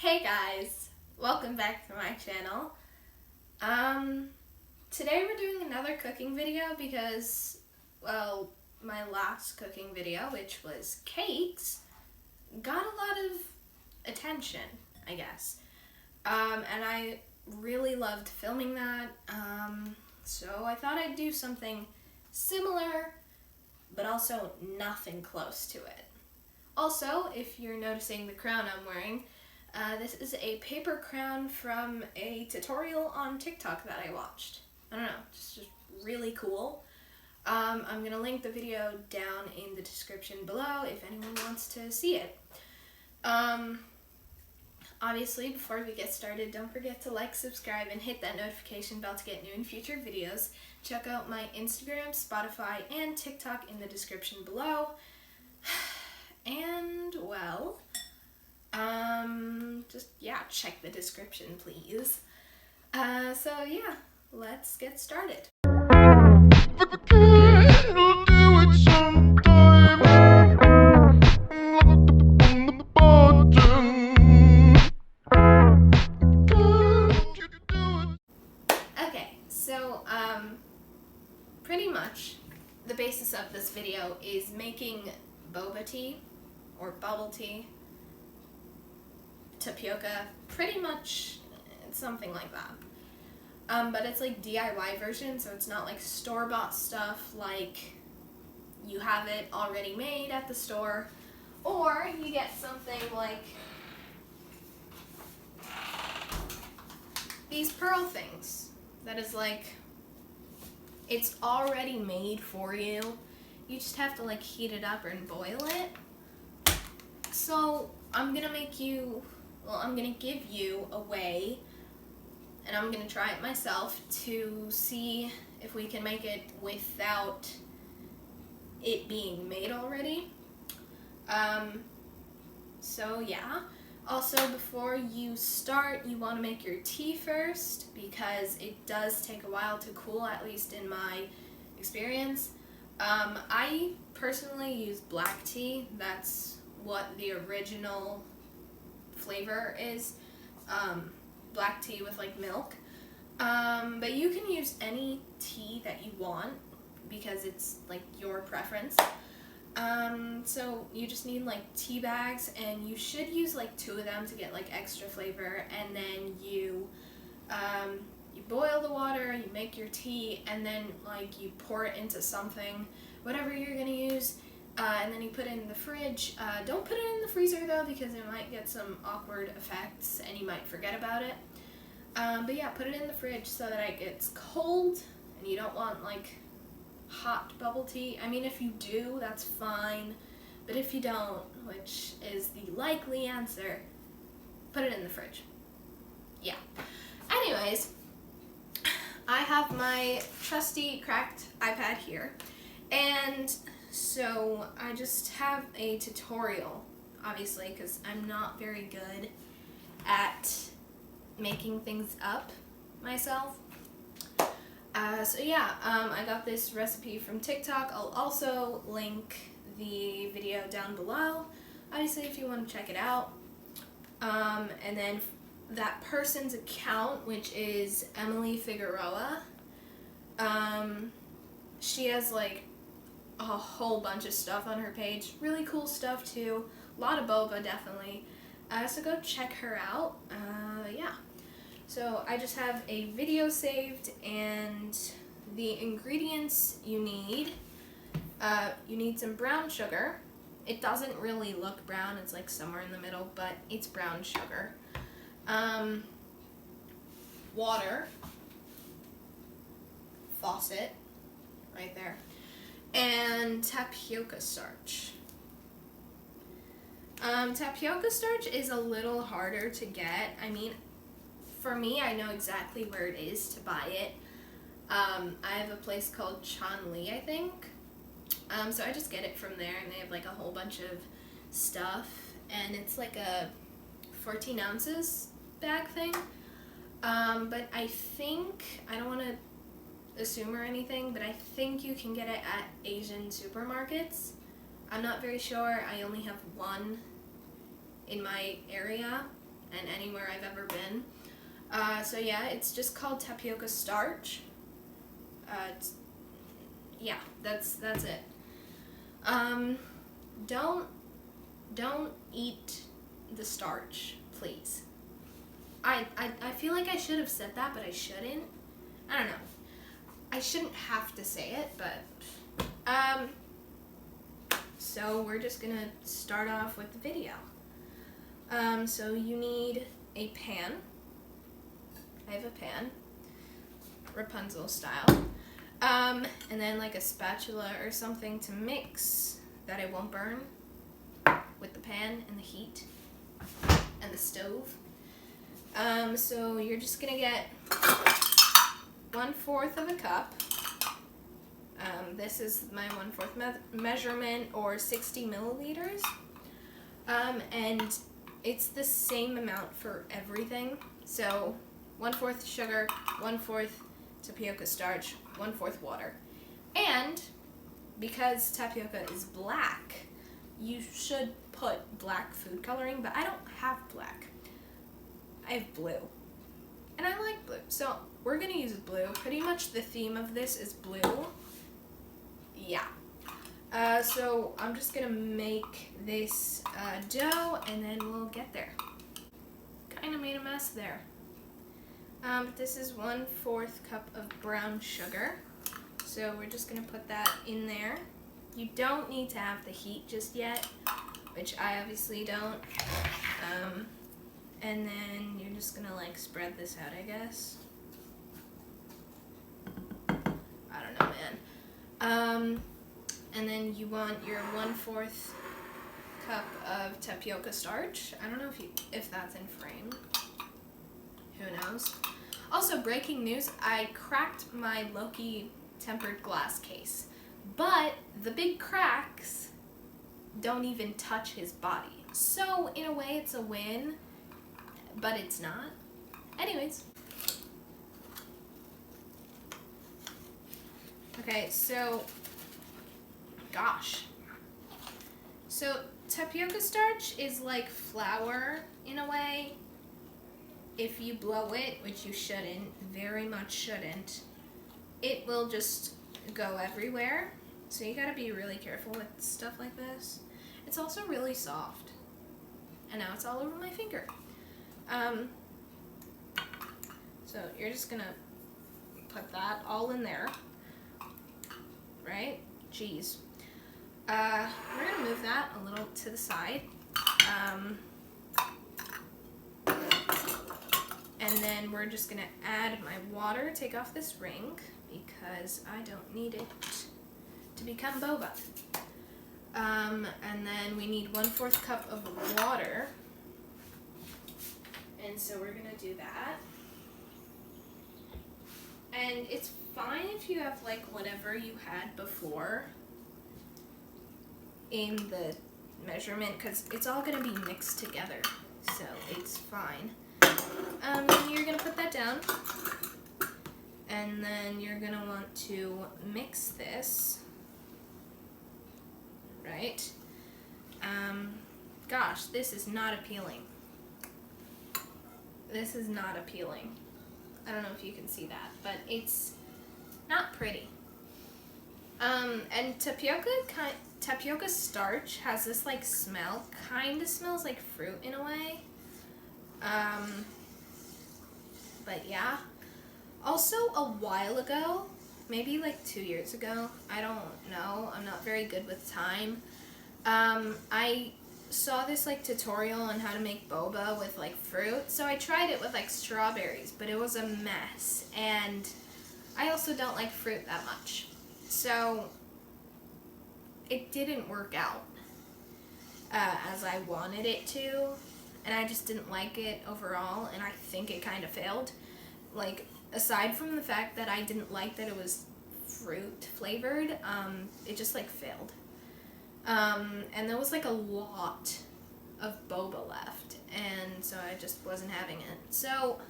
Hey guys, welcome back to my channel. Today we're doing another cooking video because, well, my last cooking video, which was cakes, got a lot of attention, I guess. And I really loved filming that, so I thought I'd do something similar, but also nothing close to it. Also, if you're noticing the crown I'm wearing, this is a paper crown from a tutorial on TikTok that I watched. I don't know, just really cool. I'm going to link the video down in the description below if anyone wants to see it. Obviously, before we get started, don't forget to like, subscribe, and hit that notification bell to get new and future videos. Check out my Instagram, Spotify, and TikTok in the description below. And, well, check the description, please. So yeah, let's get started. Okay, so, pretty much the basis of this video is making boba tea, or bubble tea, tapioca, pretty much something like that. But it's like DIY version, so it's not like store-bought stuff like you have it already made at the store, or you get something like these pearl things that is like, it's already made for you. You just have to like heat it up and boil it. So I'm gonna give you a way, and I'm gonna try it myself to see if we can make it without it being made already. So yeah. Also, before you start, you want to make your tea first because it does take a while to cool, at least in my experience. I personally use black tea. That's what the original flavor is. Black tea with like milk. But you can use any tea that you want because it's like your preference. So you just need like tea bags, and you should use like 2 of them to get like extra flavor, and then you boil the water, you make your tea, and then like you pour it into something, whatever you're gonna use, and then you put it in the fridge. Don't put it in the freezer though, because it might get some awkward effects and you might forget about it. But yeah, put it in the fridge so that it gets cold, and you don't want like hot bubble tea. I mean, if you do, that's fine, but if you don't, which is the likely answer, put it in the fridge. Yeah. Anyways, I have my trusty cracked iPad here, and so I just have a tutorial, obviously, because I'm not very good at making things up myself. So yeah, I got this recipe from TikTok. I'll also link the video down below, obviously, if you want to check it out. And then that person's account, which is Emily Figueroa, she has like a whole bunch of stuff on her page. Really cool stuff too. A lot of boba, definitely. So go check her out. Yeah. So I just have a video saved, and the ingredients you need some brown sugar. It doesn't really look brown, it's like somewhere in the middle, but it's brown sugar. Water, faucet, right there, and tapioca starch. Tapioca starch is a little harder to get. I mean, for me, I know exactly where it is to buy it. I have a place called Chanli, I think. So I just get it from there, and they have like a whole bunch of stuff, and it's like a 14 ounces bag thing. But I think, I don't want to assume or anything, but I think you can get it at Asian supermarkets. I'm not very sure. I only have one in my area. and anywhere I've ever been. So yeah, it's just called tapioca starch. Yeah, that's it. Don't eat the starch, please. I feel like I should have said that, but I shouldn't. I don't know. I shouldn't have to say it, but so we're just gonna start off with the video. So you need a pan. I have a pan, Rapunzel style. And then like a spatula or something to mix that it won't burn with the pan and the heat and the stove. So you're just gonna get 1/4 of a cup. This is my 1/4 measurement, or 60 milliliters. And it's the same amount for everything. So 1/4 sugar, 1/4 tapioca starch, 1/4 water. And because tapioca is black, you should put black food coloring, but I don't have black. I have blue. And I like blue. So we're gonna use blue. Pretty much the theme of this is blue. Yeah. So I'm just gonna make this dough and then we'll get there. Kinda made a mess there. This is 1/4 cup of brown sugar. So we're just gonna put that in there. You don't need to have the heat just yet, which I obviously don't. And then you're just gonna like spread this out, I guess. I don't know, man. And then you want your 1/4 cup of tapioca starch. I don't know if that's in frame. Who knows? Also, breaking news, I cracked my Loki tempered glass case. But the big cracks don't even touch his body. So, in a way, it's a win, but it's not. Anyways. Okay, so, gosh. So, tapioca starch is like flour, in a way. If you blow it, which you shouldn't, very much shouldn't, it will just go everywhere. So you gotta be really careful with stuff like this. It's also really soft. And now it's all over my finger. So you're just gonna put that all in there. Right? Jeez. We're gonna move that a little to the side. And then we're just gonna add my water, take off this ring, because I don't need it to become boba. And then we need 1/4 cup of water. And so we're gonna do that. And it's fine if you have like whatever you had before in the measurement, because it's all gonna be mixed together, so it's fine. You're gonna put that down, and then you're gonna want to mix this, right? Gosh, this is not appealing. This is not appealing. I don't know if you can see that, but it's not pretty. And tapioca starch has this like smell, kind of smells like fruit in a way. But yeah. Also, a while ago, maybe like 2 years ago, I don't know, I'm not very good with time. I saw this like tutorial on how to make boba with like fruit, so I tried it with like strawberries, but it was a mess, and I also don't like fruit that much, so it didn't work out as I wanted it to, and I just didn't like it overall, and I think it kind of failed. Like, aside from the fact that I didn't like that it was fruit flavored, it just like failed. And there was like a lot of boba left, and so I just wasn't having it. So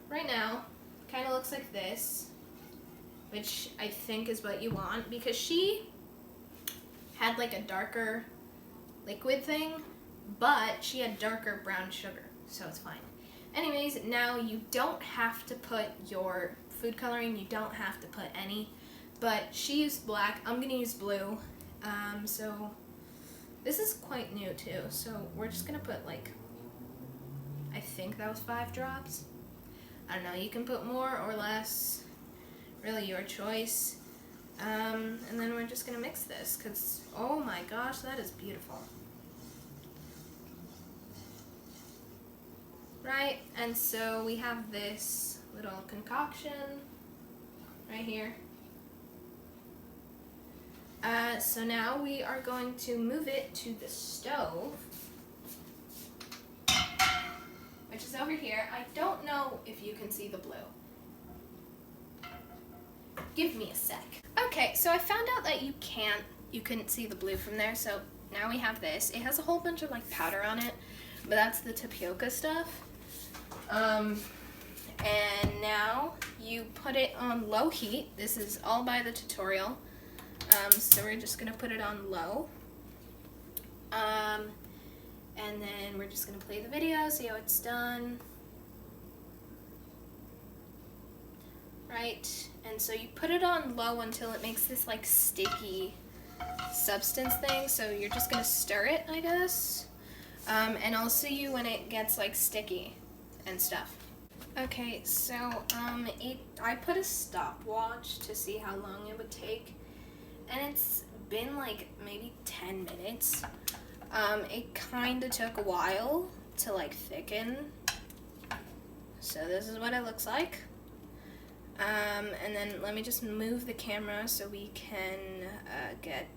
right now, kind of looks like this, which I think is what you want, because she had like a darker liquid thing, but she had darker brown sugar, so it's fine. Anyways, now you don't have to put your food coloring, you don't have to put any, but she used black, I'm gonna use blue. So this is quite new too, so we're just gonna put like, I think that was 5 drops. I don't know, you can put more or less, really your choice. And then we're just gonna mix this, cause oh my gosh, that is beautiful. Right, and so we have this little concoction right here. So now we are going to move it to the stove, which is over here. I don't know if you can see the blue. Give me a sec. Okay, so I found out that you couldn't see the blue from there, so now we have this. It has a whole bunch of like powder on it, but that's the tapioca stuff. And now you put it on low heat. This is all by the tutorial. So we're just gonna put it on low. And then we're just gonna play the video, see how it's done. Right, and so you put it on low until it makes this like sticky substance thing. So you're just gonna stir it, I guess. And I'll see you when it gets like sticky and stuff. Okay, so I put a stopwatch to see how long it would take, and it's been like maybe 10 minutes. It kind of took a while to like thicken, so this is what it looks like. And then let me just move the camera so we can get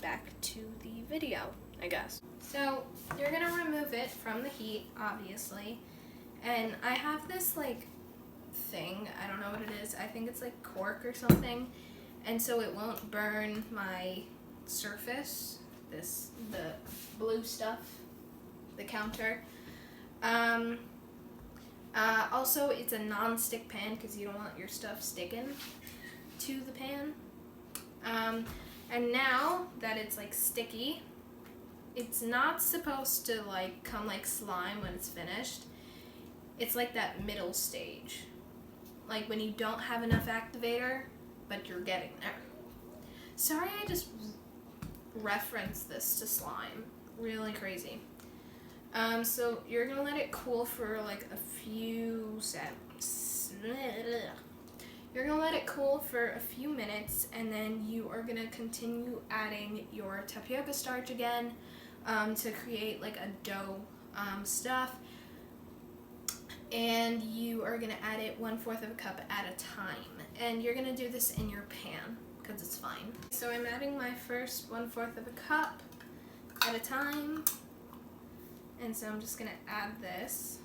back to the video, I guess. So you're gonna remove it from the heat, obviously. And I have this like thing, I don't know what it is, I think it's like cork or something, and so it won't burn my surface, the blue stuff, the counter. Also it's a non-stick pan because you don't want your stuff sticking to the pan. And now that it's like sticky, it's not supposed to like come like slime when it's finished. It's like that middle stage, like when you don't have enough activator, but you're getting there. Sorry, I just referenced this to slime. Really crazy. So you're gonna let it cool for like a few You're gonna let it cool for a few minutes, and then you are gonna continue adding your tapioca starch again to create like a dough stuff. And you are going to add it 1/4 of a cup at a time. And you're going to do this in your pan because it's fine. So I'm adding my first 1/4 of a cup at a time. And so I'm just going to add this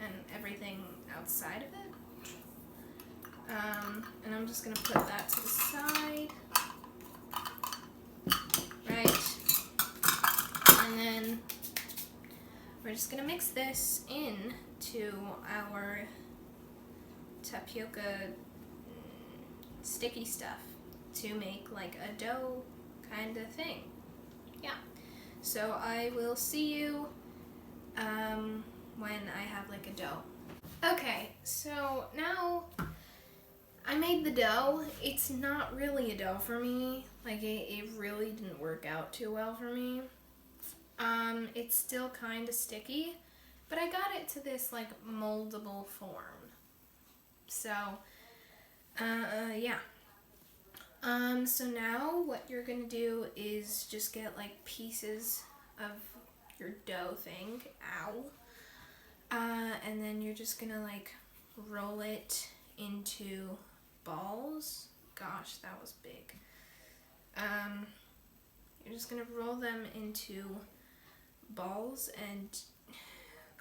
and everything outside of it. And I'm just going to put that to the side. Right. And then we're just going to mix this in to our tapioca sticky stuff to make like a dough kind of thing. Yeah. So I will see you when I have like a dough. Okay, so now I made the dough. It's not really a dough for me. Like it really didn't work out too well for me. It's still kind of sticky, but I got it to this like moldable form. So, yeah. So now what you're gonna do is just get like pieces of your dough thing, and then you're just gonna like roll it into balls. Gosh, that was big. You're just gonna roll them into balls, and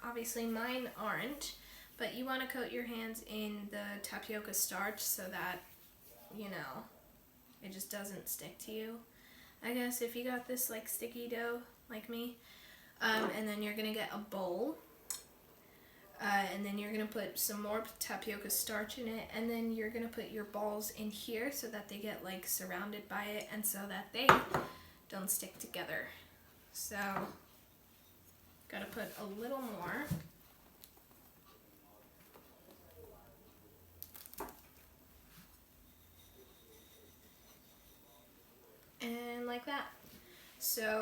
obviously mine aren't, but you want to coat your hands in the tapioca starch so that, you know, it just doesn't stick to you, I guess, if you got this like sticky dough like me. And then you're gonna get a bowl, and then you're gonna put some more tapioca starch in it, and then you're gonna put your balls in here so that they get like surrounded by it and so that they don't stick together. So, gotta put a little more. And like that. So,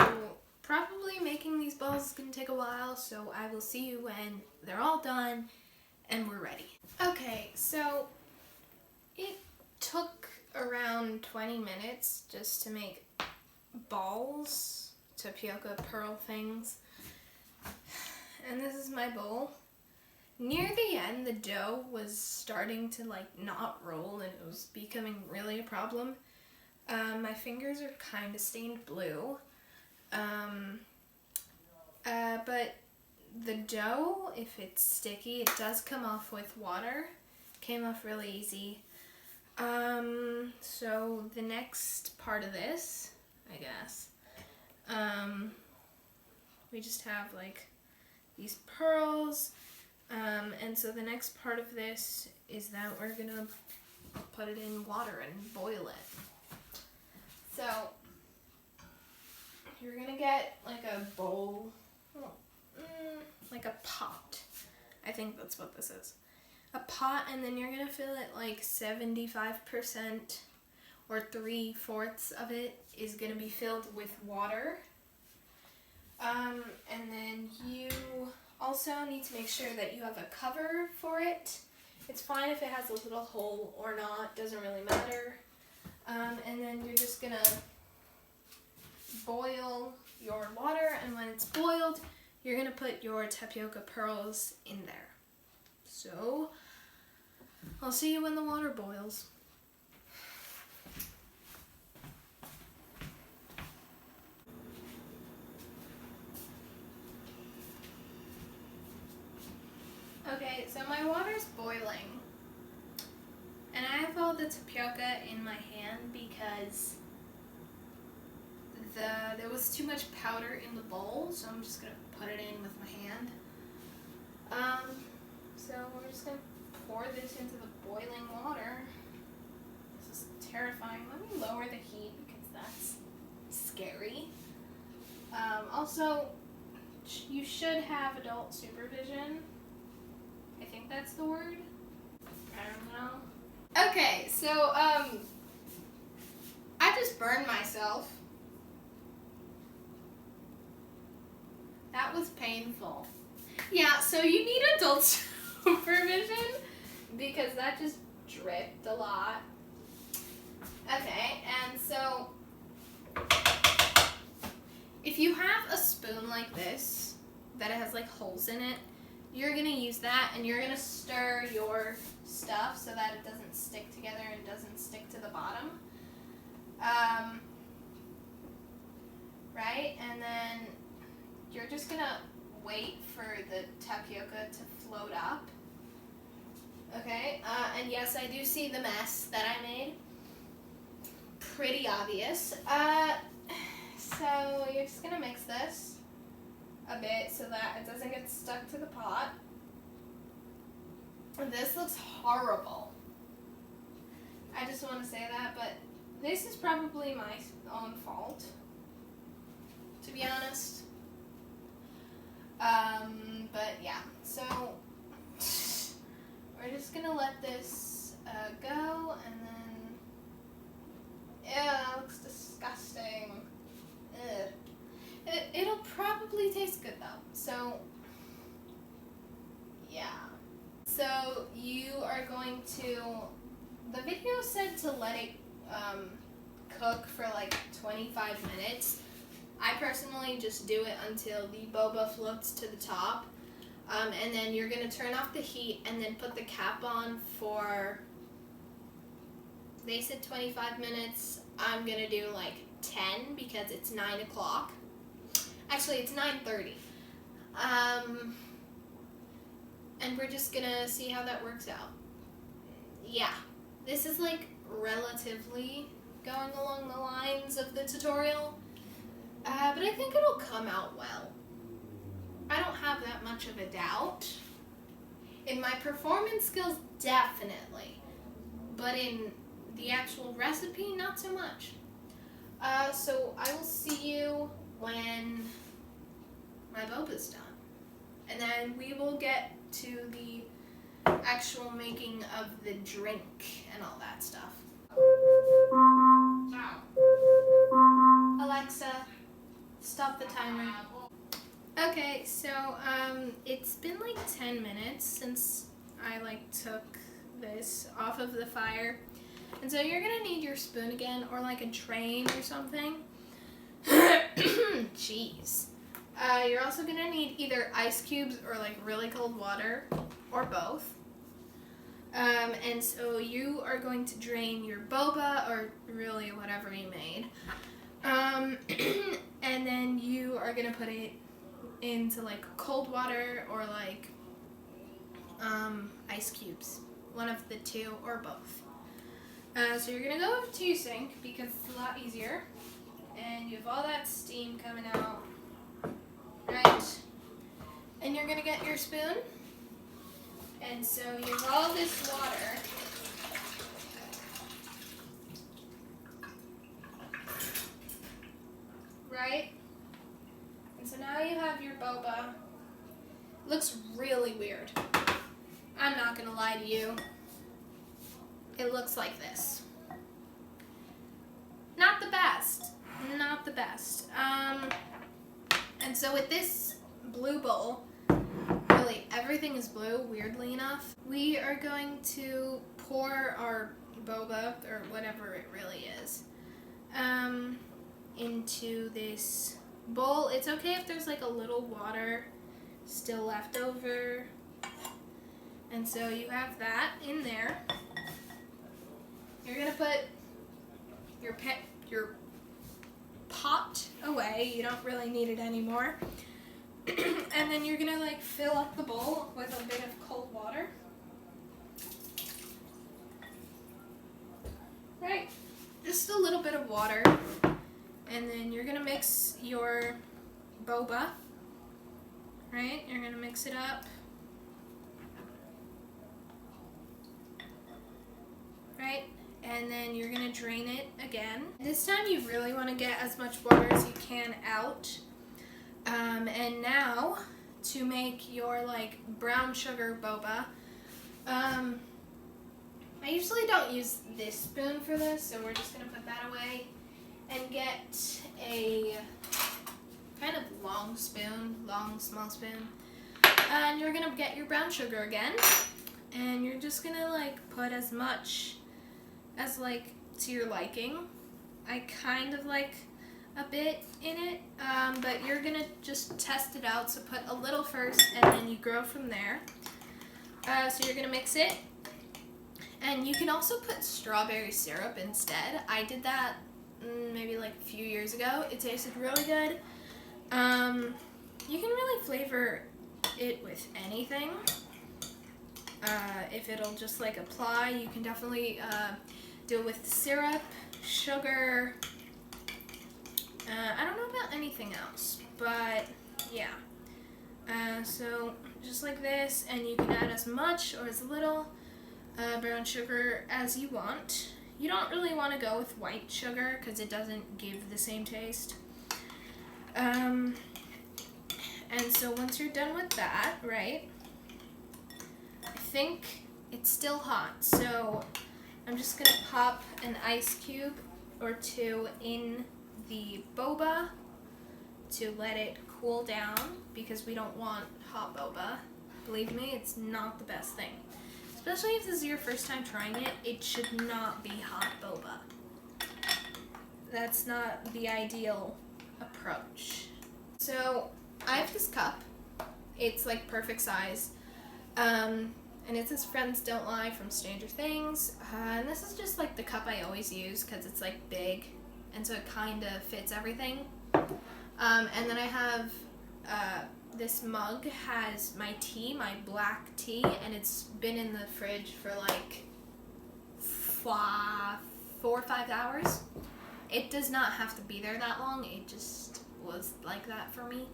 probably making these balls is gonna take a while, so I will see you when they're all done and we're ready. Okay, so it took around 20 minutes just to make balls, tapioca pearl things. And this is my bowl. Near the end, the dough was starting to like not roll and it was becoming really a problem. My fingers are kind of stained blue. But the dough, if it's sticky, it does come off with water. Came off really easy. So the next part of this, I guess, we just have like these pearls. And so the next part of this is that we're gonna put it in water and boil it. So you're gonna get like a bowl, like a pot. I think that's what this is. A pot, and then you're gonna fill it like 75% or 3/4 of it is gonna be filled with water. And then you also need to make sure that you have a cover for it. It's fine if it has a little hole or not, doesn't really matter. And then you're just gonna boil your water, and when it's boiled, you're gonna put your tapioca pearls in there. So, I'll see you when the water boils. Okay, so my water's boiling, and I have all the tapioca in my hand because there was too much powder in the bowl, so I'm just gonna put it in with my hand. So we're just gonna pour this into the boiling water. This is terrifying. Let me lower the heat because that's scary. Also, you should have adult supervision. I think that's the word. I don't know. Okay, so I just burned myself. That was painful. Yeah, so you need adult supervision because that just dripped a lot. Okay, and so if you have a spoon like this that has like holes in it, you're gonna use that and you're gonna stir your stuff so that it doesn't stick together and doesn't stick to the bottom. Right, and then you're just gonna wait for the tapioca to float up. Okay, and yes, I do see the mess that I made. Pretty obvious. So you're just gonna mix this a bit so that it doesn't get stuck to the pot. This looks horrible. I just want to say that, but this is probably my own fault, to be honest. But yeah, so we're just gonna let this go, and then, ew, that looks disgusting. Ugh. It'll probably taste good though, so yeah. So you are going to, the video said to let it cook for like 25 minutes. I personally just do it until the boba floats to the top. And then you're going to turn off the heat and then put the cap on for, they said 25 minutes. I'm going to do like 10 because it's 9 o'clock. Actually, it's 9:30. And we're just going to see how that works out. Yeah, this is like relatively going along the lines of the tutorial. But I think it'll come out well. I don't have that much of a doubt. In my performance skills, definitely. But in the actual recipe, not so much. So I will see you when my boba's done. And then we will get to the actual making of the drink and all that stuff. Alexa, stop the timer. Okay, so it's been like 10 minutes since I took this off of the fire. And so you're gonna need your spoon again, or like a drain or something. Jeez. You're also gonna need either ice cubes or like really cold water, or both. And so you are going to drain your boba, or really whatever you made. And then you are gonna put it into like cold water or like ice cubes. One of the two or both. So you're gonna go to your sink because it's a lot easier. And you have all that steam coming out. Right? And you're gonna get your spoon. And so you have all this water. Right? And so now you have your boba. Looks really weird. I'm not gonna lie to you. It looks like this. Not the best. Not the best. And so with this blue bowl, really everything is blue, weirdly enough. We are going to pour our boba, or whatever it really is, into this bowl. It's okay if there's like a little water still left over. And so you have that in there. You're gonna put your pot away. You don't really need it anymore. And then you're gonna like fill up the bowl with a bit of cold water. Right, just a little bit of water. And then you're gonna mix your boba. Right, you're gonna mix it up. Right, and then you're gonna drain it again. This time you really wanna get as much water as you can out. And now, to make your like brown sugar boba, I usually don't use this spoon for this, so we're just gonna put that away and get a kind of long spoon, small spoon. And you're gonna get your brown sugar again, and you're just gonna like put as much as like to your liking. I kind of like a bit in it, but you're gonna just test it out, so put a little first and then you grow from there. So you're gonna mix it, and you can also put strawberry syrup instead. I did that maybe like a few years ago. It tasted really good. You can really flavor it with anything. If it'll just like apply, you can definitely do it with syrup, sugar. I don't know about anything else, but yeah. So just like this, and you can add as much or as little brown sugar as you want. You don't really want to go with white sugar because it doesn't give the same taste. And so once you're done with that, right, I think it's still hot, so I'm just gonna pop an ice cube or two in the boba to let it cool down, because we don't want hot boba. Believe me, it's not the best thing. Especially if this is your first time trying it, it should not be hot boba. That's not the ideal approach. So I have this cup. It's like perfect size. And it's this Friends Don't Lie from Stranger Things. And this is just like the cup I always use because it's like big, and so it kind of fits everything. And then I have this mug has my tea, my black tea, and it's been in the fridge for like 4 or 5 hours. It does not have to be there that long. It just was like that for me.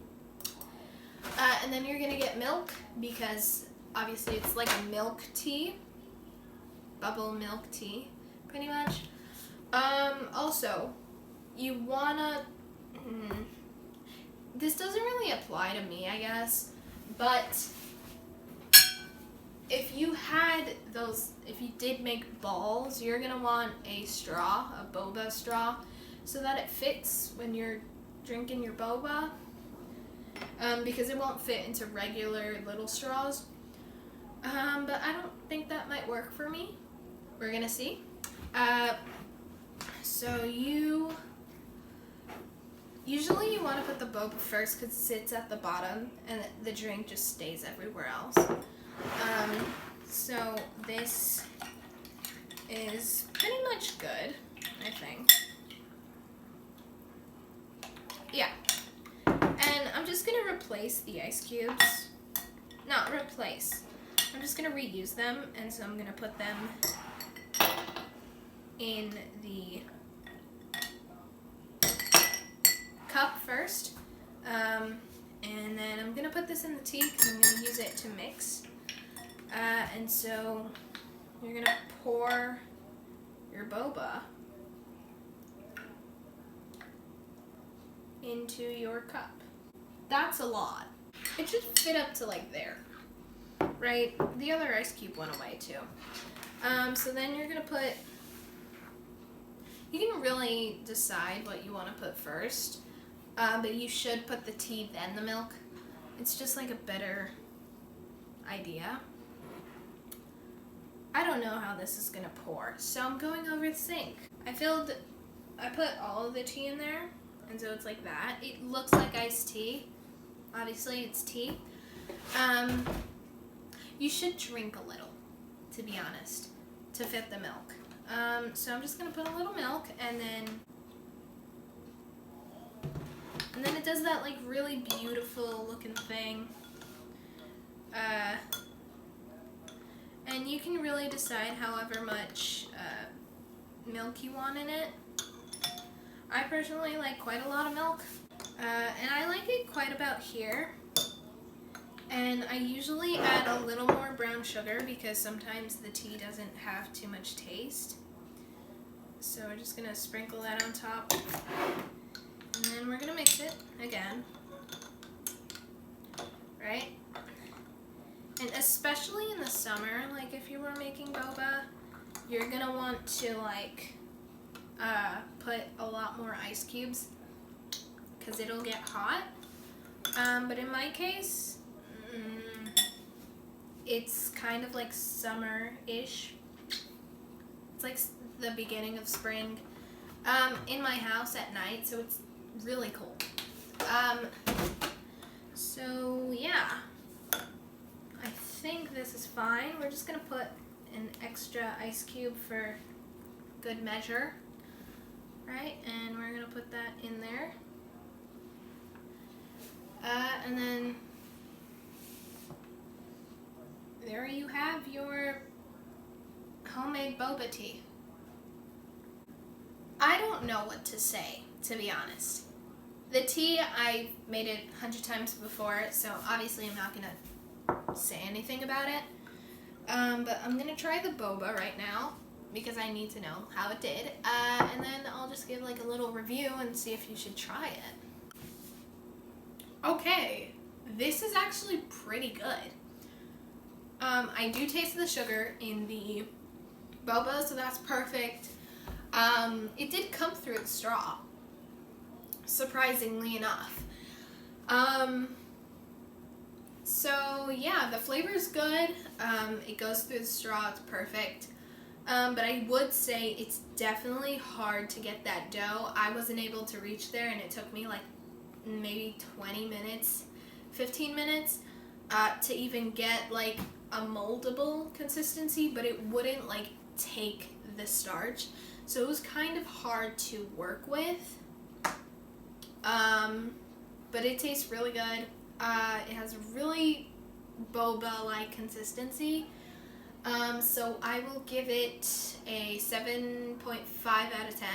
And then you're gonna get milk, because obviously it's like a milk tea, bubble milk tea, pretty much. Also, you wanna, this doesn't really apply to me, I guess, but if you did make balls, you're gonna want a straw, a boba straw, so that it fits when you're drinking your boba, because it won't fit into regular little straws. But I don't think that might work for me. We're gonna see. So usually you want to put the boba first because it sits at the bottom and the drink just stays everywhere else. So this is pretty much good, I think. Yeah. And I'm just going to replace the ice cubes. Not replace. I'm just going to reuse them, and so I'm going to put them in the cup first. And then I'm going to put this in the tea because I'm going to use it to mix. And so you're going to pour your boba into your cup. That's a lot. It should fit up to like there, right? The other ice cube went away too. So then you're going to put, you can really decide what you want to put first, but you should put the tea then the milk. It's just like a better idea. I don't know how this is gonna pour, so I'm going over the sink. I put all of the tea in there, and so it's like that. It looks like iced tea. Obviously, it's tea. You should drink a little, to be honest, to fit the milk. So I'm just gonna put a little milk, and then it does that like really beautiful looking thing. And you can really decide however much milk you want in it. I personally like quite a lot of milk, and I like it quite about here. And I usually add a little more brown sugar because sometimes the tea doesn't have too much taste. So we're just gonna sprinkle that on top, and then we're gonna mix it again, right? And especially in the summer, like if you were making boba, you're gonna want to like put a lot more ice cubes because it'll get hot. But in my case, it's kind of like summer-ish. It's like the beginning of spring in my house at night, so it's really cold. So yeah. I think this is fine. We're just going to put an extra ice cube for good measure, right? And we're going to put that in there. And then there you have your homemade boba tea. I don't know what to say, to be honest. The tea, I made it 100 times before, so obviously I'm not going to say anything about it. But I'm going to try the boba right now because I need to know how it did. And then I'll just give like a little review and see if you should try it. Okay, this is actually pretty good. I do taste the sugar in the boba, so that's perfect. It did come through the straw, surprisingly enough. So yeah, the flavor's good. It goes through the straw, it's perfect. But I would say it's definitely hard to get that dough. I wasn't able to reach there, and it took me like maybe 20 minutes, 15 minutes to even get like a moldable consistency, but it wouldn't like take the starch. So it was kind of hard to work with. But it tastes really good. It has a really boba-like consistency. So I will give it a 7.5 out of 10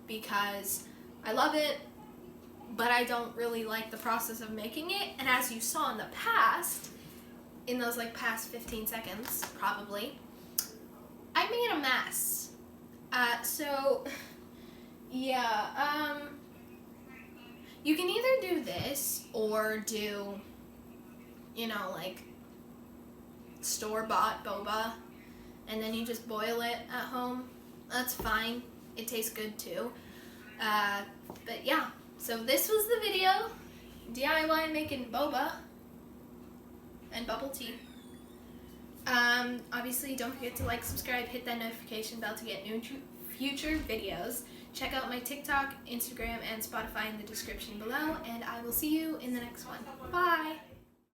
because I love it, but I don't really like the process of making it. And as you saw in the past, in those like past 15 seconds, probably, I made a mess. So yeah, You can either do this or do, you know, like store-bought boba, and then you just boil it at home. That's fine. It tastes good too. But yeah, so this was the video. DIY making boba and bubble tea. Obviously, don't forget to like, subscribe, hit that notification bell to get new future videos. Check out my TikTok, Instagram, and Spotify in the description below, and I will see you in the next one. Bye!